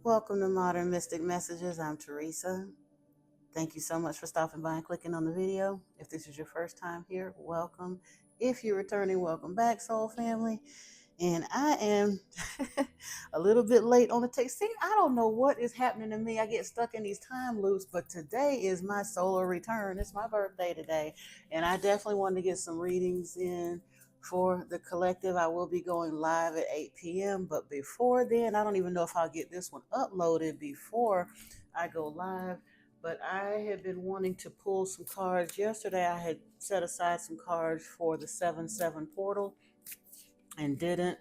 Welcome to Modern Mystic Messages. I'm Teresa. Thank you so much for stopping by and clicking on the video. If this is your first time here, welcome. If you're returning, welcome back, Soul Family. And I am a little bit late on the text. See, I don't know what is happening to me. I get stuck in these time loops, but today is my solar return. It's my birthday today, and I definitely wanted to get some readings in for the collective. I will be going live at 8 p.m., but before then, I don't even know if I'll get this one uploaded before I go live. But I have been wanting to pull some cards. Yesterday, I had set aside some cards for the 7-7 portal and didn't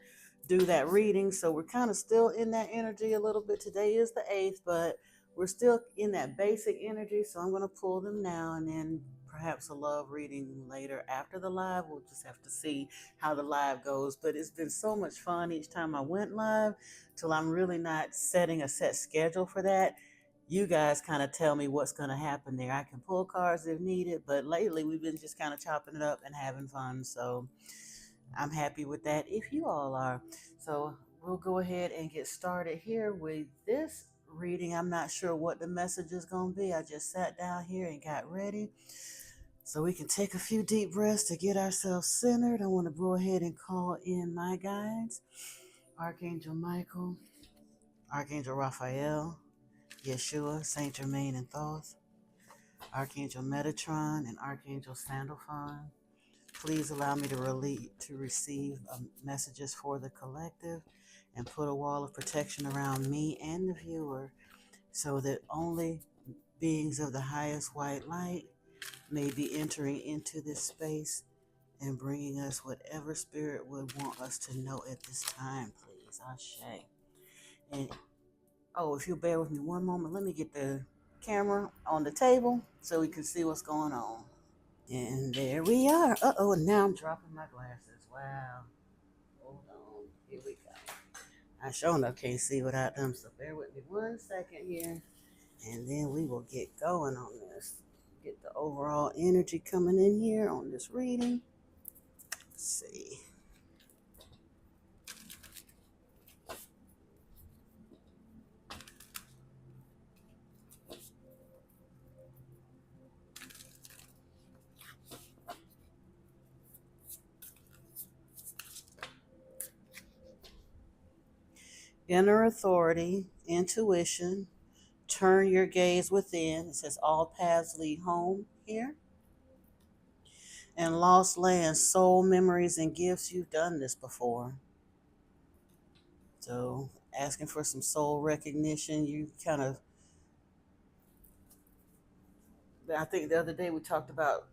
do that reading. So we're kind of still in that energy a little bit. Today is the 8th, but we're still in that basic energy. So I'm going to pull them now and then perhaps a love reading later after the live. We'll just have to see how the live goes. But it's been so much fun each time I went live till I'm really not setting a set schedule for that. You guys kind of tell me what's going to happen there. I can pull cards if needed, but lately we've been just kind of chopping it up and having fun. So I'm happy with that if you all are. So we'll go ahead and get started here with this reading. I'm not sure what the message is going to be. I just sat down here and got ready so we can take a few deep breaths to get ourselves centered. I want to go ahead and call in my guides: Archangel Michael, Archangel Raphael, Yeshua, Saint Germain, and Thoth, Archangel Metatron, and Archangel Sandalphon. Please allow me to receive messages for the collective and put a wall of protection around me and the viewer so that only beings of the highest white light may be entering into this space and bringing us whatever spirit would want us to know at this time, please. Ashe. And oh, if you'll bear with me one moment, let me get the camera on the table so we can see what's going on. And there we are. Uh-oh, and now I'm dropping my glasses. Wow. Hold on. Here we go. I sure enough can't see without them, so bear with me one second here. And then we will get going on this. Get the overall energy coming in here on this reading. Let's see. Inner authority, intuition, turn your gaze within. It says all paths lead home here. And lost land, soul memories and gifts. You've done this before. So asking for some soul recognition, you kind of, I think the other day we talked about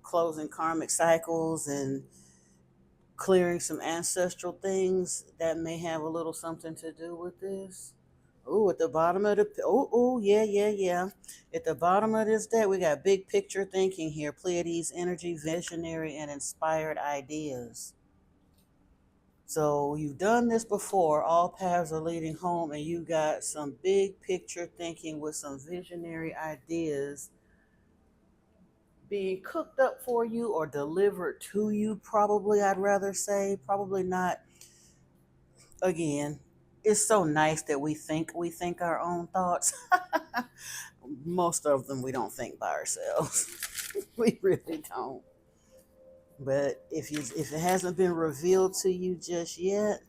closing karmic cycles and clearing some ancestral things that may have a little something to do with this. Oh, at the bottom of the, yeah. At the bottom of this deck, we got big picture thinking here. Pleiades energy, visionary, and inspired ideas. So you've done this before. All paths are leading home, and you got some big picture thinking with some visionary ideas being cooked up for you or delivered to you. Probably, I'd rather say, probably not. Again, it's so nice that we think our own thoughts. Most of them we don't think by ourselves. We really don't. But if it hasn't been revealed to you just yet,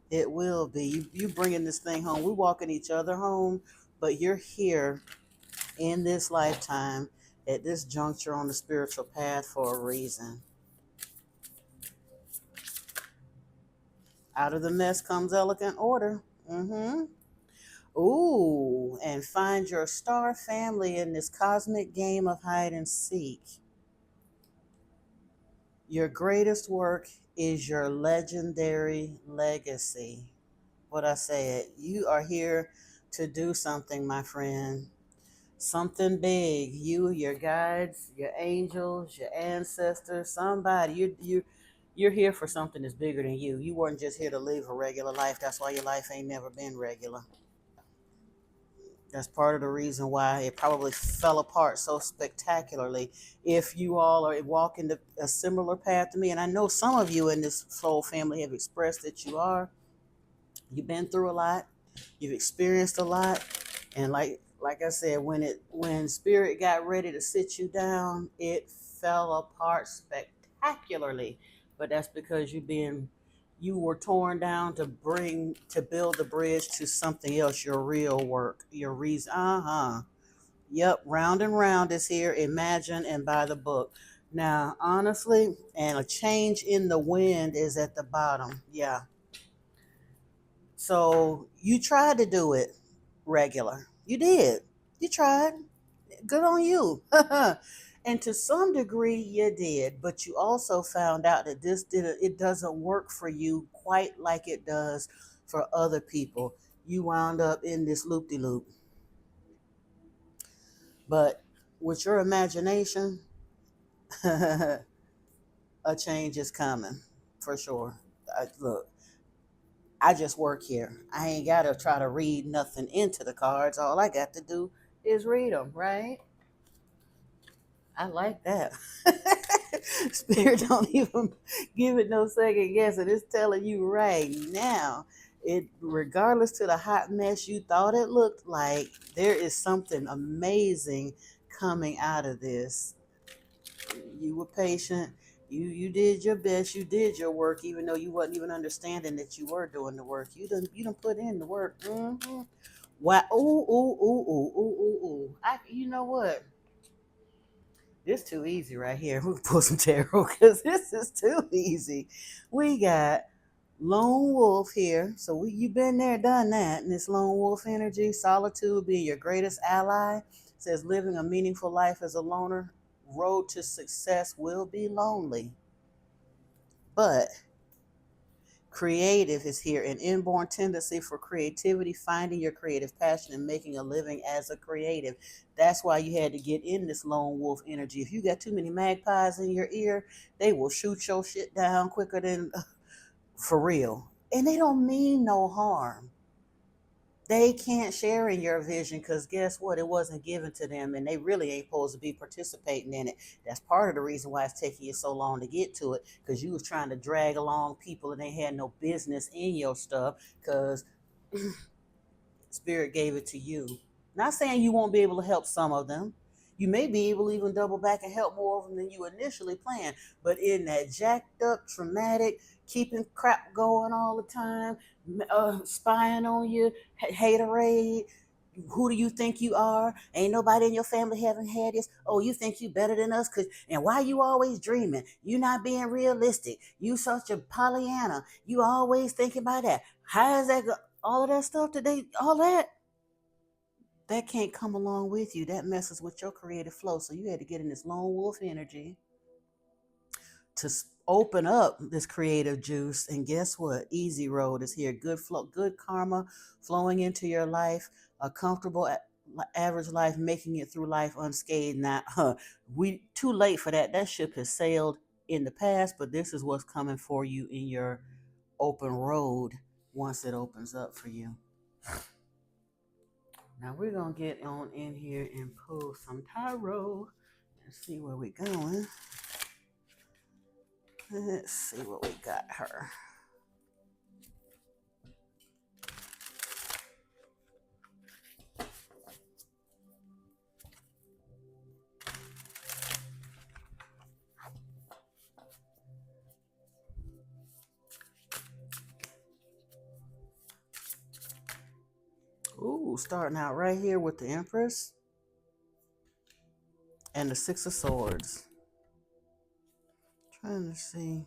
it will be. You bringing this thing home. We walking each other home, but you're here in this lifetime at this juncture on the spiritual path for a reason. Out of the mess comes elegant order. Mm-hmm. Ooh, and find your star family in this cosmic game of hide and seek. Your greatest work is your legendary legacy. What I said, you are here to do something, my friend. Something big. You, your guides, your angels, your ancestors, somebody. You're here for something that's bigger than you. You weren't just here to live a regular life. That's why your life ain't never been regular. That's part of the reason why it probably fell apart so spectacularly. If you all are walking a similar path to me, and I know some of you in this soul family have expressed that you are, you've been through a lot. You've experienced a lot, and like I said, when spirit got ready to sit you down, it fell apart spectacularly. But that's because you were torn down to build the bridge to something else, your real work, your reason. Yep, round and round is here. Imagine and by the book. Now, honestly, and a change in the wind is at the bottom. Yeah. So you tried to do it regular. You did. You tried. Good on you. And to some degree you did, but you also found out that it doesn't work for you quite like it does for other people. You wound up in this loop de loop. But with your imagination, a change is coming for sure. Look, I just work here. I ain't got to try to read nothing into the cards. All I got to do is read them, right? I like that. Spirit don't even give it no second guess, and it's telling you right now. It, regardless to the hot mess you thought it looked like, there is something amazing coming out of this. You were patient. You did your best. You did your work, even though you wasn't even understanding that you were doing the work. You done put in the work. Mm-hmm. Wow. Ooh, ooh, ooh, ooh, ooh, ooh, ooh. You know what? This too easy right here. We pull some tarot because this is too easy. We got lone wolf here. So you've been there, done that. And this lone wolf energy, solitude being your greatest ally. It says living a meaningful life as a loner. Road to success will be lonely. But creative is here, an inborn tendency for creativity, finding your creative passion and making a living as a creative. That's why you had to get in this lone wolf energy. If you got too many magpies in your ear, they will shoot your shit down quicker than for real. And they don't mean no harm. They can't share in your vision because guess what? It wasn't given to them and they really ain't supposed to be participating in it. That's part of the reason why it's taking you so long to get to it because you was trying to drag along people and they had no business in your stuff because Spirit gave it to you. Not saying you won't be able to help some of them. You may be able to even double back and help more of them than you initially planned. But in that jacked up, traumatic, keeping crap going all the time, spying on you, haterade. Who do you think you are? Ain't nobody in your family haven't had this. Oh, you think you better than us? And why you always dreaming? You not being realistic. You such a Pollyanna. You always thinking about that. How is that? All of that stuff today, all that can't come along with you. That messes with your creative flow. So you had to get in this lone wolf energy to open up this creative juice. And guess what? Easy road is here. Good flow, good karma flowing into your life. A comfortable average life, making it through life unscathed. Now, we too late for that. That ship has sailed in the past, but this is what's coming for you in your open road once it opens up for you. Now we're gonna get on in here and pull some tarot and see where we're going. Let's see what we got her. Ooh, starting out right here with the Empress and the Six of Swords. Trying to see.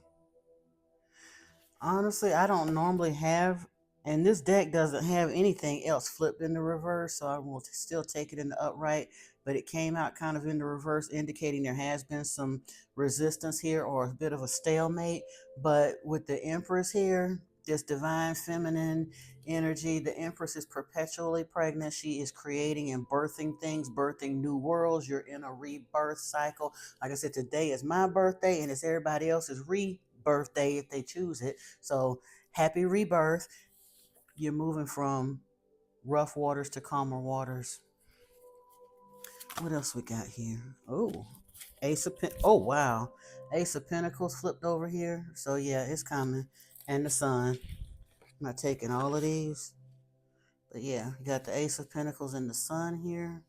Honestly, I don't normally have, and this deck doesn't have anything else flipped in the reverse, so I will still take it in the upright, but it came out kind of in the reverse, indicating there has been some resistance here or a bit of a stalemate. But with the Empress here, this divine feminine energy, the Empress is perpetually pregnant. She is creating and birthing things, birthing new worlds. You're in a rebirth cycle. Like I said, today is my birthday and it's everybody else's birthday if they choose it. So happy rebirth. You're moving from rough waters to calmer waters. What else we got here? Oh, oh wow. Ace of Pentacles flipped over here. So yeah, it's coming. And the Sun. I'm not taking all of these. But yeah, you got the Ace of Pentacles and the Sun here.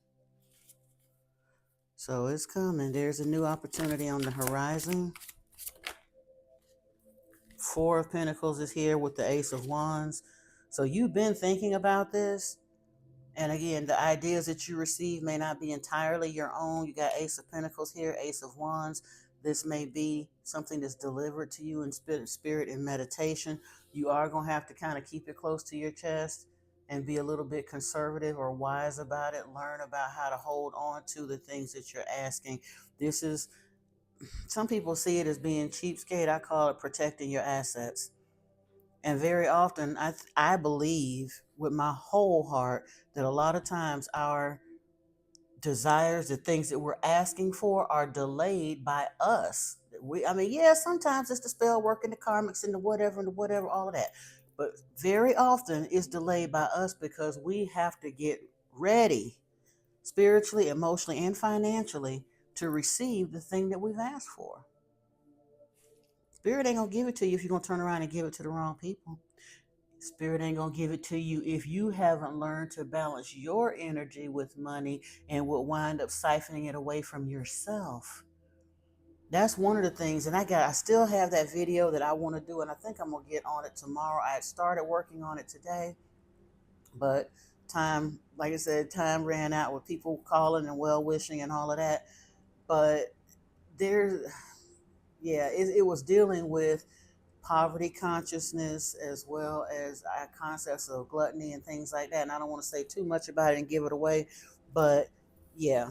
So it's coming. There's a new opportunity on the horizon. Four of Pentacles is here with the Ace of Wands. So you've been thinking about this. And again, the ideas that you receive may not be entirely your own. You got Ace of Pentacles here, Ace of Wands. This may be something that's delivered to you in spirit and meditation. You are going to have to kind of keep it close to your chest and be a little bit conservative or wise about it. Learn about how to hold on to the things that you're asking. This is, some people see it as being cheapskate. I call it protecting your assets. And very often, I believe with my whole heart that a lot of times our desires, the things that we're asking for, are delayed by us. I mean, yeah, sometimes it's the spell work and the karmics and the whatever, all of that. But very often it's delayed by us because we have to get ready spiritually, emotionally, and financially to receive the thing that we've asked for. Spirit ain't gonna give it to you if you're gonna turn around and give it to the wrong people. Spirit ain't gonna give it to you if you haven't learned to balance your energy with money and will wind up siphoning it away from yourself. That's one of the things, and I still have that video that I want to do, and I think I'm gonna get on it tomorrow. I had started working on it today, but time, like I said, time ran out with people calling and well wishing and all of that. But there, yeah, it was dealing with poverty consciousness as well as concepts of gluttony and things like that. And I don't want to say too much about it and give it away, but yeah,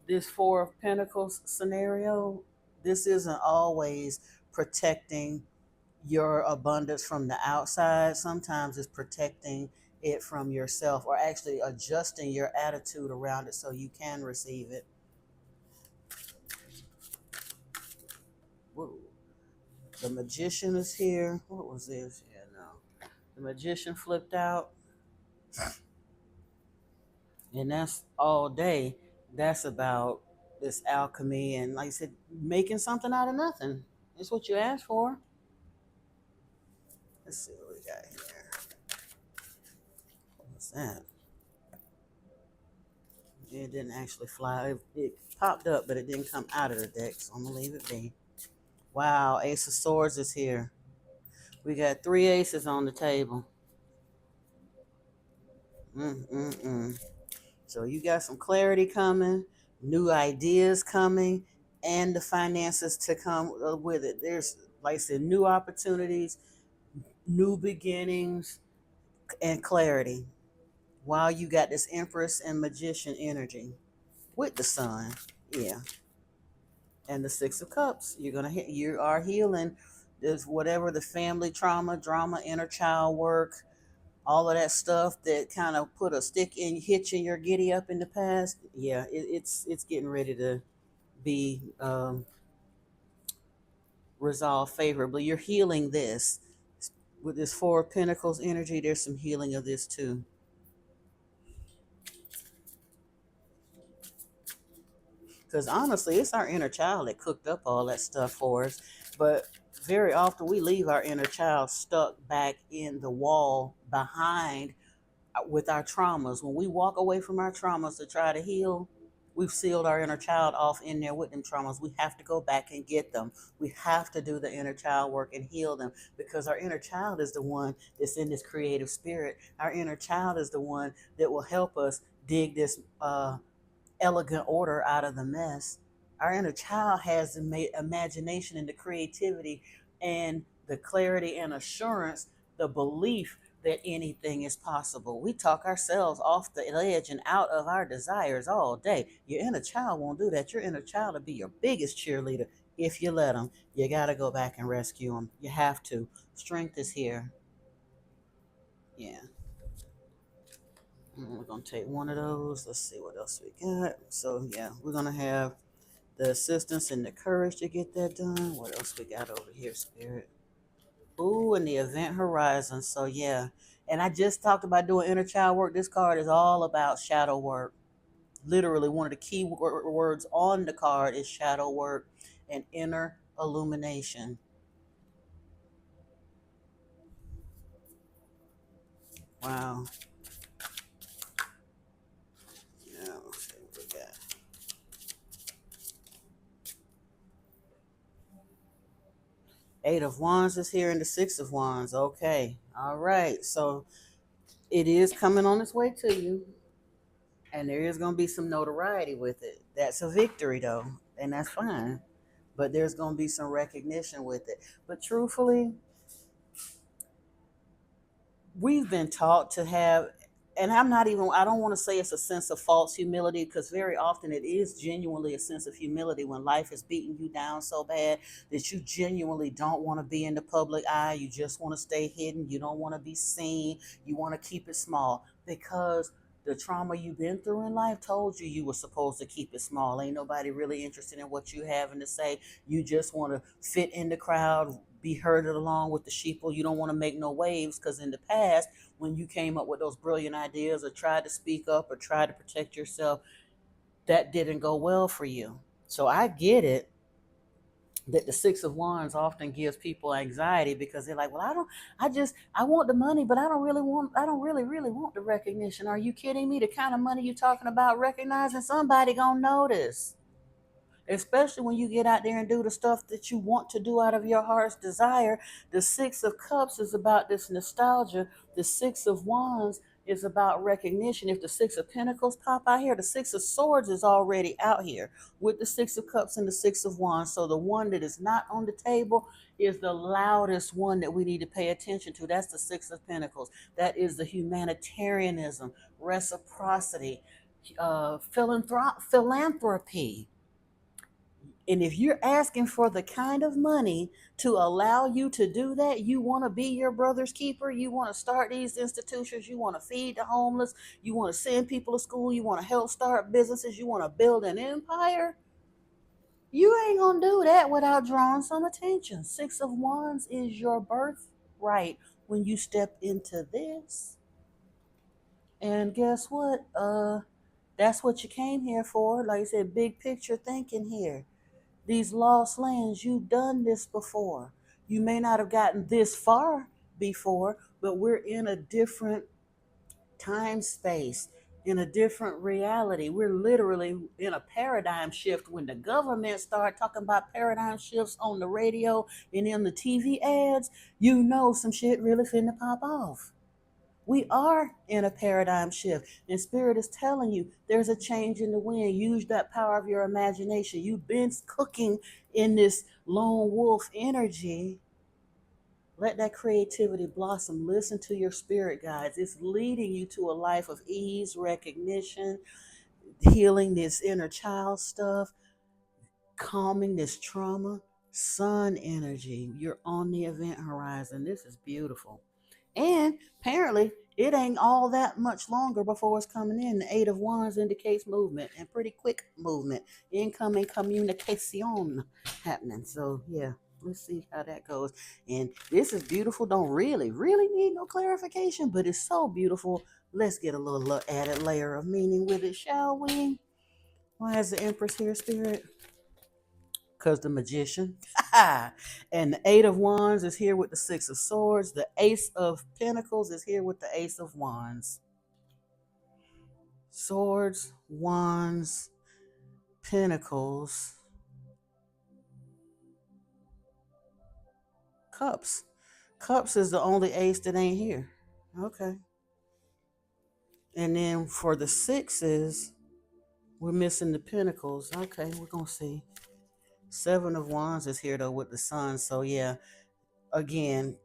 this Four of Pentacles scenario, this isn't always protecting your abundance from the outside. Sometimes it's protecting it from yourself, or actually adjusting your attitude around it so you can receive it. Whoa. The Magician is here. What was this? Yeah, no. The Magician flipped out. And that's all day. That's about this alchemy and, like I said, making something out of nothing. It's what you asked for. Let's see what we got here. What's that? It didn't actually fly. It popped up, but it didn't come out of the deck, so I'm going to leave it be. Wow, Ace of Swords is here. We got 3 aces on the table. So you got some clarity coming, new ideas coming, and the finances to come with it. There's, like I said, new opportunities, new beginnings, and clarity. While you got this Empress and Magician energy with the Sun, yeah, and the Six of Cups. You are healing. There's whatever the family trauma, drama, inner child work, all of that stuff that kind of put a hitch in your giddy up in the past. Yeah, it's getting ready to be resolved favorably. You're healing this with this Four of Pentacles energy. There's some healing of this too, because honestly, it's our inner child that cooked up all that stuff for us. But very often we leave our inner child stuck back in the wall behind with our traumas. When we walk away from our traumas to try to heal, we've sealed our inner child off in there with them traumas. We have to go back and get them. We have to do the inner child work and heal them, because our inner child is the one that's in this creative spirit. Our inner child is the one that will help us dig this elegant order out of the mess. Our inner child has the imagination and the creativity and the clarity and assurance, the belief that anything is possible. We talk ourselves off the ledge and out of our desires all day. Your inner child won't do that. Your inner child will be your biggest cheerleader if you let them. You got to go back and rescue them. You have to. Strength is here. Yeah. We're going to take one of those. Let's see what else we got. So, yeah, we're going to have the assistance and the courage to get that done. What else we got over here, Spirit? Ooh, and the event horizon. So, yeah. And I just talked about doing inner child work. This card is all about shadow work. Literally, one of the key words on the card is shadow work and inner illumination. Wow. Eight of Wands is here and the Six of Wands. Okay. All right. So it is coming on its way to you. And there is going to be some notoriety with it. That's a victory, though. And that's fine. But there's going to be some recognition with it. But truthfully, we've been taught to have, and I don't want to say it's a sense of false humility, because very often it is genuinely a sense of humility when life is beating you down so bad that you genuinely don't want to be in the public eye. You just want to stay hidden. You don't want to be seen. You want to keep it small because the trauma you've been through in life told you were supposed to keep it small. Ain't nobody really interested in what you having to say. You just want to fit in the crowd, be herded along with the sheeple. You don't want to make no waves, because in the past, when you came up with those brilliant ideas or tried to speak up or tried to protect yourself, that didn't go well for you. So I get it that the Six of Wands often gives people anxiety, because they're like, well, I want the money, but I don't really want the recognition. Are you kidding me? The kind of money you're talking about recognizing, somebody gonna notice, especially when you get out there and do the stuff that you want to do out of your heart's desire. The Six of Cups is about this nostalgia. The Six of Wands is about recognition. If the Six of Pentacles pop out here, the Six of Swords is already out here with the Six of Cups and the Six of Wands. So the one that is not on the table is the loudest one that we need to pay attention to. That's the Six of Pentacles. That is the humanitarianism, reciprocity, philanthropy. And if you're asking for the kind of money to allow you to do that, you want to be your brother's keeper, you want to start these institutions, you want to feed the homeless, you want to send people to school, you want to help start businesses, you want to build an empire, you ain't going to do that without drawing some attention. Six of Wands is your birthright when you step into this. And guess what? That's what you came here for. Like I said, big picture thinking here. These lost lands, you've done this before. You may not have gotten this far before, but we're in a different time space, in a different reality. We're literally in a paradigm shift. When the government start talking about paradigm shifts on the radio and in the TV ads, you know some shit really finna pop off. We are in a paradigm shift, and Spirit is telling you there's a change in the wind. Use that power of your imagination. You've been cooking in this lone wolf energy. Let that creativity blossom. Listen to your spirit guides. It's leading you to a life of ease, recognition, healing this inner child stuff, calming this trauma. Sun energy. You're on the event horizon. This is beautiful. And apparently, it ain't all that much longer before it's coming in. The Eight of Wands indicates movement, and pretty quick movement. Incoming communication happening. So, yeah, let's see how that goes. And this is beautiful. Don't really need no clarification, but it's so beautiful. Let's get a little added layer of meaning with it, shall we? Why is the Empress here, Spirit? Because the Magician. And the Eight of Wands is here with the Six of Swords. The Ace of Pentacles is here with the Ace of Wands. Swords, Wands, Pentacles, Cups. Cups is the only ace that ain't here. Okay. And then for the sixes, we're missing the Pentacles. Okay, we're going to see. Seven of Wands is here, though, with the Sun. So, yeah, again,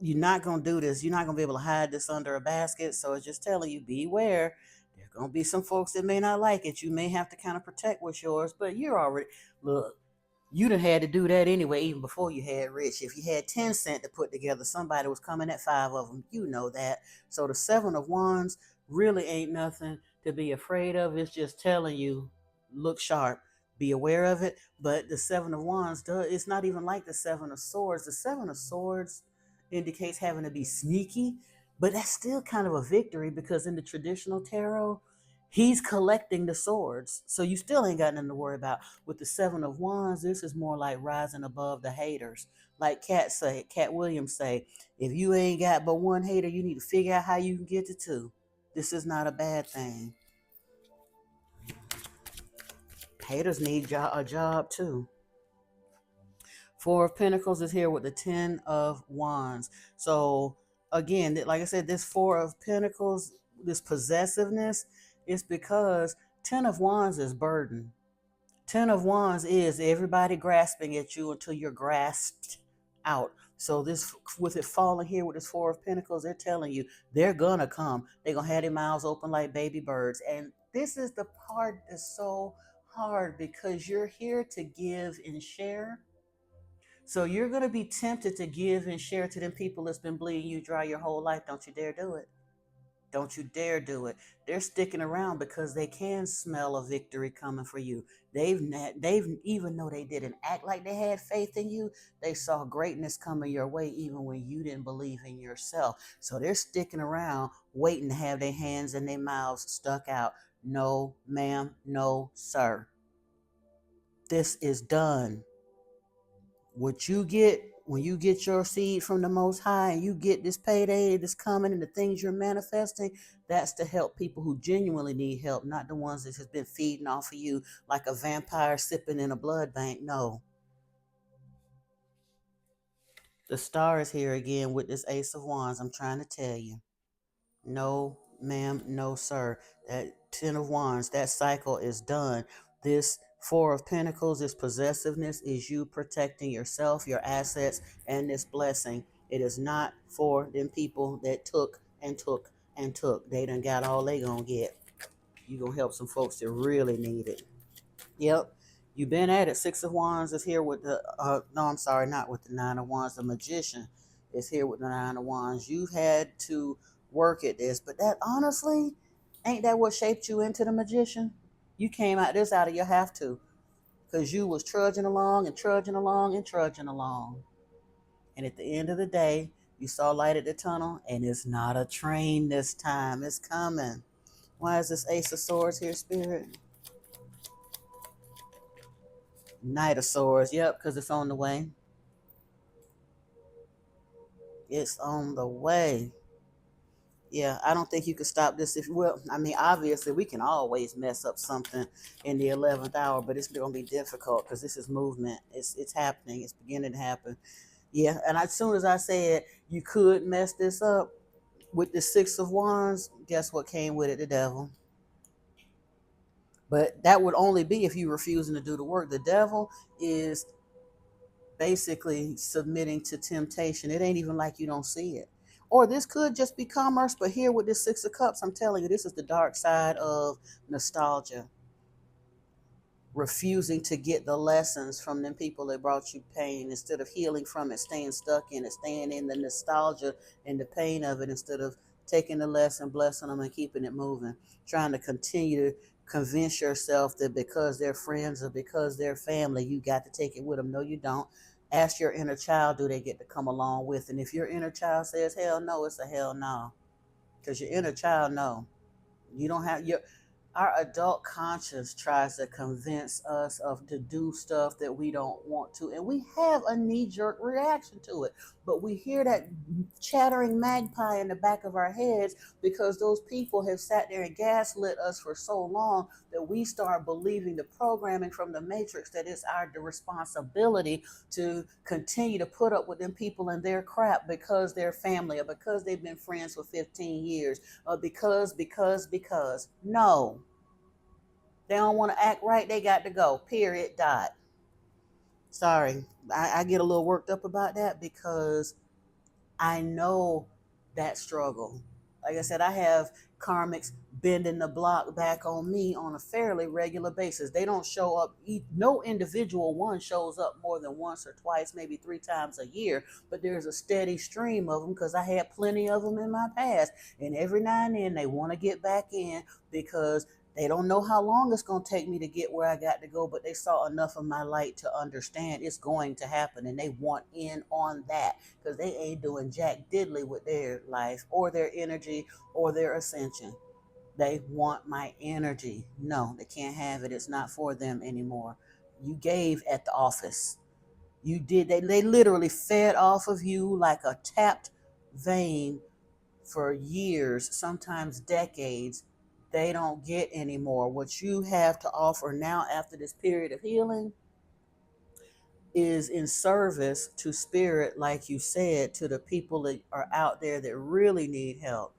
you're not going to do this. You're not going to be able to hide this under a basket. So it's just telling you, beware. There are going to be some folks that may not like it. You may have to kind of protect what's yours, but you're already, look, you done had to do that anyway, even before you had rich. If you had 10 cents to put together, somebody was coming at five of them. You know that. So the Seven of Wands really ain't nothing to be afraid of. It's just telling you, look sharp, be aware of it. But the Seven of Wands, it's not even like the Seven of Swords. The Seven of Swords indicates having to be sneaky, but that's still kind of a victory, because in the traditional tarot, he's collecting the swords. So you still ain't got nothing to worry about. With the Seven of Wands, this is more like rising above the haters. Like Cat Williams say, if you ain't got but one hater, you need to figure out how you can get to two. This is not a bad thing. Haters need a job too. Four of Pentacles is here with the Ten of Wands. So again, like I said, this Four of Pentacles, this possessiveness, is because Ten of Wands is burden. Ten of Wands is everybody grasping at you until you're grasped out. So this, with it falling here with this Four of Pentacles, they're telling you they're gonna come. They're gonna have their mouths open like baby birds. And this is the part that's so hard because you're here to give and share. So you're gonna be tempted to give and share to them people that's been bleeding you dry your whole life. Don't you dare do it. Don't you dare do it. They're sticking around because they can smell a victory coming for you. They've even though they didn't act like they had faith in you, they saw greatness coming your way even when you didn't believe in yourself. So they're sticking around waiting to have their hands and their mouths stuck out. No, ma'am, no, sir. This is done. What you get when you get your seed from the Most High and you get this payday that's coming and the things you're manifesting, that's to help people who genuinely need help, not the ones that has been feeding off of you like a vampire sipping in a blood bank. No. The star is here again with this Ace of Wands. I'm trying to tell you. No, ma'am, no, sir. That Ten of Wands, that cycle is done. This Four of Pentacles, this possessiveness is you protecting yourself, your assets, and this blessing. It is not for them people that took and took and took. They done got all they gonna get. You gonna help some folks that really need it. Yep. You've been at it. Six of Wands is here with the, no, I'm sorry, not with the Nine of Wands. The Magician is here with the Nine of Wands. You've had to work at this, but that honestly, ain't that what shaped you into the Magician? You came out this out of your have to, because you was trudging along and trudging along and trudging along. And at the end of the day, you saw light at the tunnel, and it's not a train this time. It's coming. Why is this Ace of Swords here, Spirit? Knight of Swords. Yep, because it's on the way. It's on the way. Yeah, I don't think you could stop this. If well, I mean, obviously we can always mess up something in the 11th hour, but it's going to be difficult because this is movement. It's happening. It's beginning to happen. Yeah, and as soon as I said you could mess this up with the Six of Wands, guess what came with it? The devil. But that would only be if you refusing to do the work. The devil is basically submitting to temptation. It ain't even like you don't see it. Or this could just be commerce, but here with this Six of Cups, I'm telling you, this is the dark side of nostalgia. Refusing to get the lessons from them people that brought you pain instead of healing from it, staying stuck in it, staying in the nostalgia and the pain of it instead of taking the lesson, blessing them, and keeping it moving. Trying to continue to convince yourself that because they're friends or because they're family, you got to take it with them. No, you don't. Ask your inner child, do they get to come along with? And if your inner child says hell no, it's a hell no. Because your inner child no. You don't have your our adult conscience tries to convince us of to do stuff that we don't want to, and we have a knee-jerk reaction to it, but we hear that chattering magpie in the back of our heads because those people have sat there and gaslit us for so long that we start believing the programming from the matrix that it's our responsibility to continue to put up with them people and their crap because they're family or because they've been friends for 15 years or because no, they don't want to act right, they got to go, period, dot. Sorry, I get a little worked up about that because I know that struggle. Like I said, I have karmics bending the block back on me on a fairly regular basis. They don't show up, no individual one shows up more than once or twice, maybe 3 times a year, but there's a steady stream of them because I had plenty of them in my past. And every now and then they want to get back in because they don't know how long it's going to take me to get where I got to go, but they saw enough of my light to understand it's going to happen and they want in on that because they ain't doing jack diddly with their life or their energy or their ascension. They want my energy. No, they can't have it. It's not for them anymore. You gave at the office. You did. They literally fed off of you like a tapped vein for years, sometimes decades. They don't get anymore. What you have to offer now after this period of healing, is in service to spirit, like you said, to the people that are out there that really need help,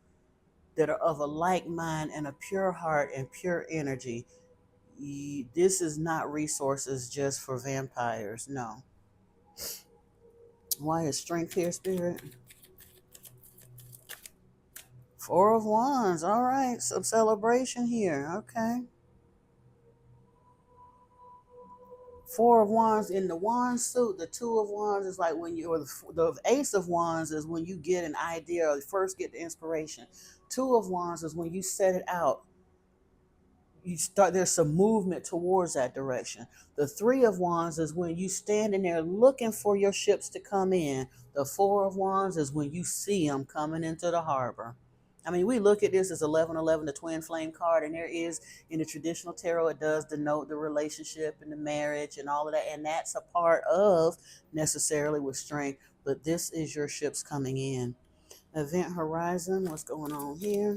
that are of a like mind and a pure heart and pure energy. This is not resources just for vampires. No. Why is strength here, spirit? Four of Wands. All right. Some celebration here. Okay. Four of Wands in the Wand suit. The Two of Wands is like when you, or the Ace of Wands is when you get an idea or first get the inspiration. Two of Wands is when you set it out. You start, there's some movement towards that direction. The Three of Wands is when you standing there looking for your ships to come in. The Four of Wands is when you see them coming into the harbor. I mean, we look at this as 1111, the twin flame card, and there is, in the traditional tarot, it does denote the relationship and the marriage and all of that, and that's a part of necessarily with strength, but this is your ships coming in. Event horizon, what's going on here?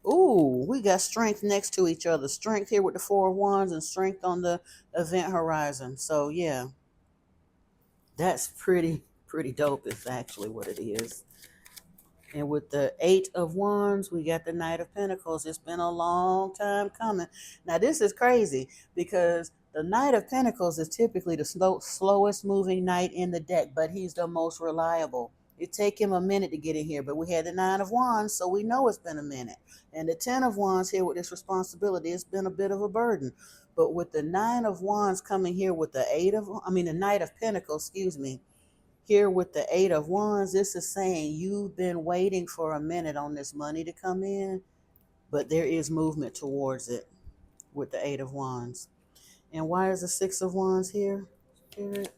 Ooh, we got strength next to each other. Strength here with the Four of Wands and strength on the event horizon. So yeah, that's pretty dope is actually what it is. And with the Eight of Wands, we got the Knight of Pentacles. It's been a long time coming. Now this is crazy because the Knight of Pentacles is typically the slowest moving knight in the deck, but he's the most reliable. It take him a minute to get in here, but we had the Nine of Wands, so we know it's been a minute. And the Ten of Wands here with this responsibility, it's been a bit of a burden. But with the Nine of Wands coming here with the the Knight of Pentacles, excuse me, here with the Eight of Wands, this is saying you've been waiting for a minute on this money to come in, but there is movement towards it with the Eight of Wands. And why is the Six of Wands here, Spirit?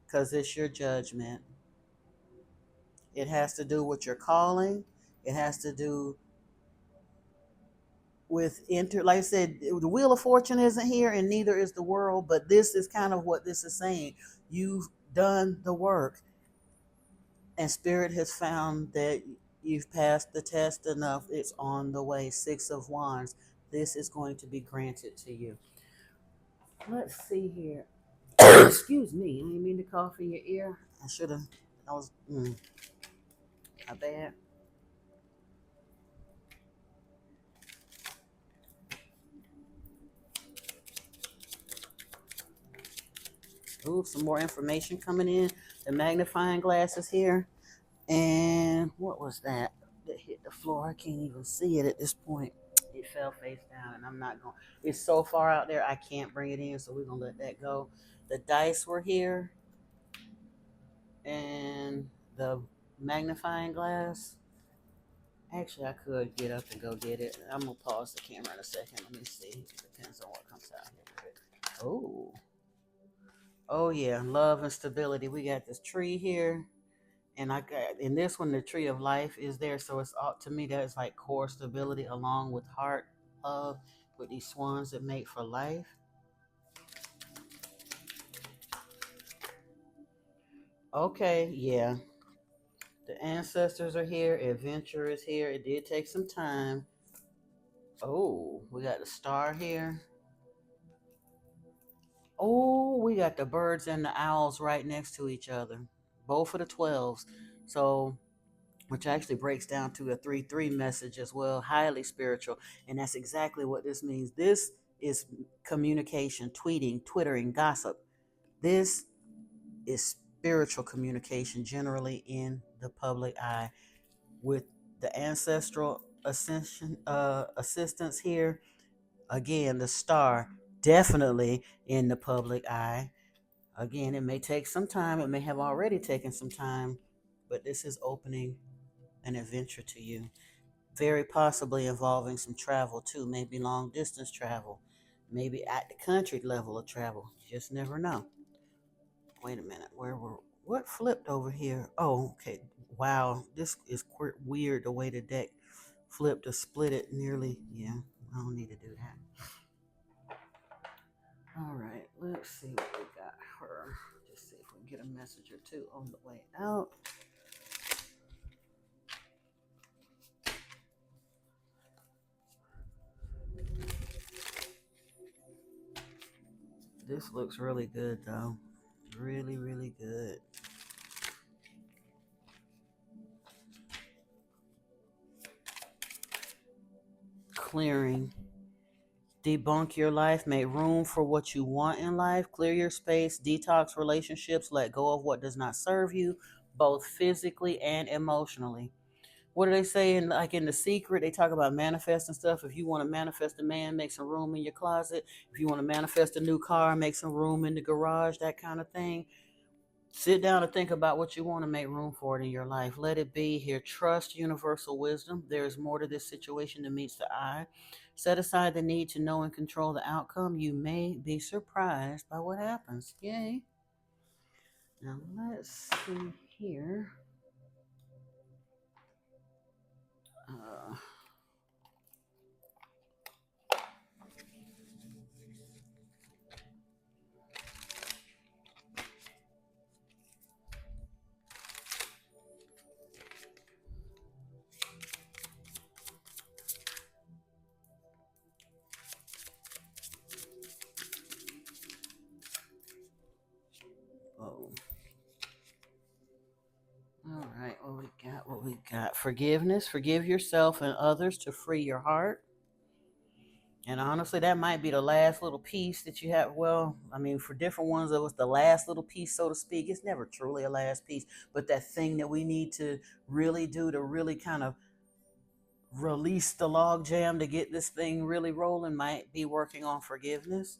Because it's your judgment. It has to do with your calling. It has to do with like I said, the Wheel of Fortune isn't here and neither is the world, but this is kind of what this is saying. You've done the work and spirit has found that you've passed the test enough. It's on the way. Six of Wands. This is going to be granted to you. Let's see here. Excuse me. I didn't mean to cough in your ear. I should have. I was. My bad. Ooh, some more information coming in. The magnifying glass is here. And what was that that hit the floor? I can't even see it at this point. It fell face down, and I'm not going. It's so far out there, I can't bring it in, so we're gonna let that go. The dice were here, and the magnifying glass. Actually, I could get up and go get it. I'm gonna pause the camera in a second. Let me see. It depends on what comes out here. Oh yeah, love and stability. We got this tree here. And I got in this one, the tree of life is there. So it's all to me that's like core stability along with heart love with these swans that mate for life. Okay, yeah. The ancestors are here, adventure is here. It did take some time. Oh, we got the star here. Oh, we got the birds and the owls right next to each other. Both of the 12s. So which actually breaks down to a 3-3 message as well, highly spiritual. And that's exactly what this means. This is communication, tweeting, twittering, gossip. This is spiritual communication generally in the public eye. With the ancestral assistance here, again, the star definitely in the public eye. Again, it may take some time. It may have already taken some time, but this is opening an adventure to you. Very possibly involving some travel too, maybe long distance travel, maybe at the country level of travel. You just never know. Wait a minute, what flipped over here? Oh, okay. Wow, this is weird the way the deck flipped or split it nearly. Yeah, I don't need to do that. All right, let's see what we got her. Just see if we can get a message or two on the way out. This looks really good though. Really, really good. Clearing. Debunk your life, make room for what you want in life, clear your space, detox relationships, let go of what does not serve you, both physically and emotionally. What do they say in like in The Secret? They talk about manifesting stuff. If you want to manifest a man, make some room in your closet. If you want to manifest a new car, make some room in the garage, that kind of thing. Sit down and think about what you want to make room for it in your life. Let it be here. Trust universal wisdom. There is more to this situation than meets the eye. Set aside the need to know and control the outcome. You may be surprised by what happens. Yay. Now let's see here. Uh, oh. All right, what we got? What we got? Forgiveness. Forgive yourself and others to free your heart. And honestly, that might be the last little piece that you have. Well, I mean, for different ones of us, the last little piece, so to speak. It's never truly a last piece, but that thing that we need to really do to really kind of release the log jam to get this thing really rolling might be working on forgiveness.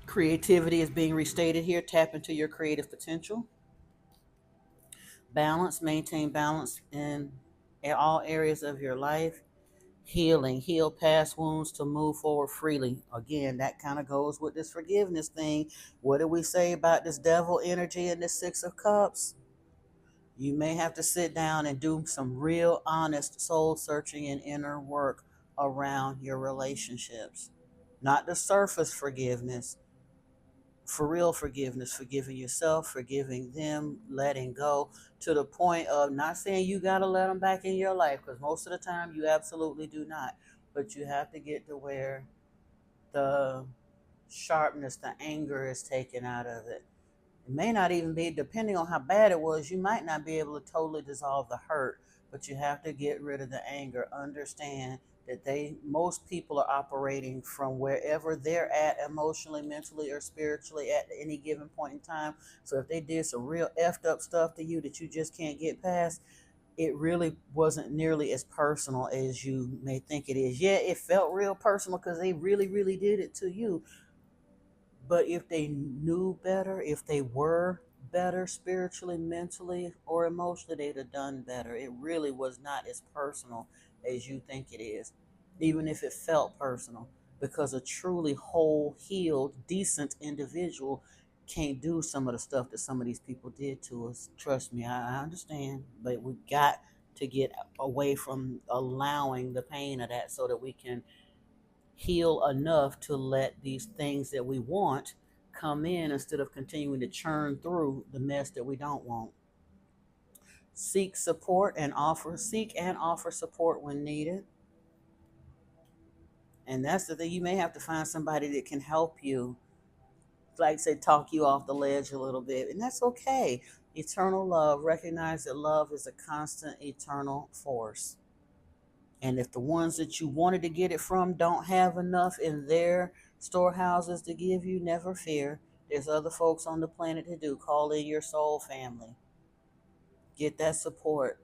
Creativity is being restated here. Tap into your creative potential. Balance, maintain balance in all areas of your life. Healing, heal past wounds to move forward freely. Again, that kind of goes with this forgiveness thing. What do we say about this devil energy and this Six of Cups? You may have to sit down and do some real honest soul searching and inner work around your relationships. Not the surface forgiveness, for real forgiveness, forgiving yourself, forgiving them, letting go to the point of not saying you got to let them back in your life, because most of the time you absolutely do not. But you have to get to where the sharpness, the anger is taken out of it. It may not even be, depending on how bad it was, you might not be able to totally dissolve the hurt, but you have to get rid of the anger. Understand that most people are operating from wherever they're at emotionally, mentally, or spiritually at any given point in time. So if they did some real effed up stuff to you that you just can't get past, it really wasn't nearly as personal as you may think it is. Yeah, it felt real personal because they really, really did it to you, but if they knew better, if they were better spiritually, mentally, or emotionally, they'd have done better. It really was not as personal as you think it is, even if it felt personal, because a truly whole, healed, decent individual can't do some of the stuff that some of these people did to us. Trust me, I understand, but we got to get away from allowing the pain of that so that we can heal enough to let these things that we want come in instead of continuing to churn through the mess that we don't want. Seek and offer support when needed. And that's the thing, you may have to find somebody that can help you, like say talk you off the ledge a little bit, and that's okay. Eternal love, recognize that love is a constant eternal force. And if the ones that you wanted to get it from don't have enough in their storehouses to give you, never fear. There's other folks on the planet to do. Call in your soul family. Get that support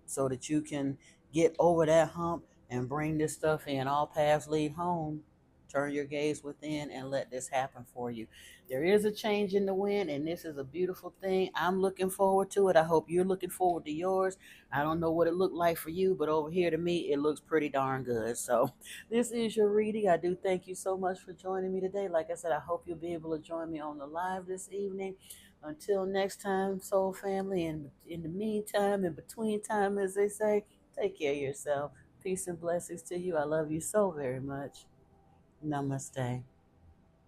so that you can get over that hump and bring this stuff in. All paths lead home. Turn your gaze within and let this happen for you. There is a change in the wind, and this is a beautiful thing. I'm looking forward to it. I hope you're looking forward to yours. I don't know what it looked like for you, but over here to me, it looks pretty darn good. So, this is your reading. I do thank you so much for joining me today. Like I said, I hope you'll be able to join me on the live this evening. Until next time, soul family, and in the meantime, in between time, as they say, take care of yourself. Peace and blessings to you. I love you so very much. Namaste.